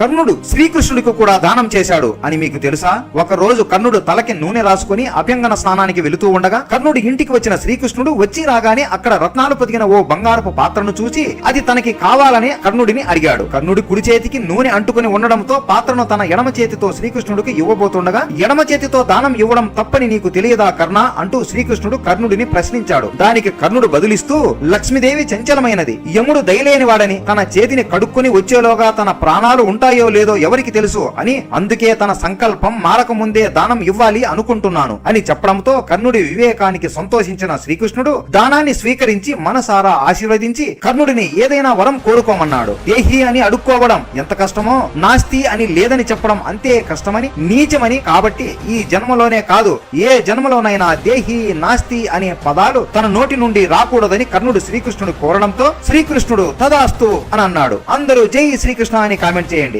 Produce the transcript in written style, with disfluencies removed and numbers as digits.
కర్ణుడు శ్రీకృష్ణుడికి కూడా దానం చేశాడు అని మీకు తెలుసా? ఒక రోజు కర్ణుడు తలకి నూనె రాసుకుని అభ్యంగన స్నానానికి వెళుతూ ఉండగా కర్ణుడి ఇంటికి వచ్చిన శ్రీకృష్ణుడు వచ్చి రాగానే అక్కడ రత్నాలు పొదిగిన ఓ బంగారపు పాత్రను చూసి అది తనకి కావాలని కర్ణుడిని అడిగాడు. కర్ణుడి కుడి చేతికి నూనె అంటుకుని ఉండడంతో పాత్రను తన ఎడమ చేతితో శ్రీకృష్ణుడికి ఇవ్వబోతుండగా, ఎడమ చేతితో దానం ఇవ్వడం తప్పని నీకు తెలియదా కర్ణ అంటూ శ్రీకృష్ణుడు కర్ణుడిని ప్రశ్నించాడు. దానికి కర్ణుడు బదులిస్తూ, లక్ష్మీదేవి చంచలమైనది, యముడు దయలేని వాడని, తన చేతిని కడుక్కొని వచ్చేలోగా తన ప్రాణాలు ఉంటాయో లేదో ఎవరికి తెలుసు అని, అందుకే తన సంకల్పం మారకముందే దానం ఇవ్వాలి అనుకుంటున్నాను అని చెప్పడంతో కర్ణుడి వివేకానికి సంతోషించిన శ్రీకృష్ణుడు దానాన్ని స్వీకరించి మనసారా ఆశీర్వదించి కర్ణుడిని ఏదైనా వరం కోరుకోమన్నాడు. దేహి అని అడుక్కోవడం ఎంత కష్టమో, నాస్తి అని లేదని చెప్పడం అంతే కష్టమని, నీచమని, కాబట్టి ఈ జన్మలోనే కాదు ఏ జన్మలోనైనా దేహి నాస్తి అనే పదాలు తన నోటి నుండి రాకూడదని కర్ణుడు శ్రీకృష్ణుడు కోరడంతో శ్రీకృష్ణుడు తదాస్తు అని అన్నాడు. అందరూ జై శ్రీకృష్ణ అని కామెంట్ చేయండి.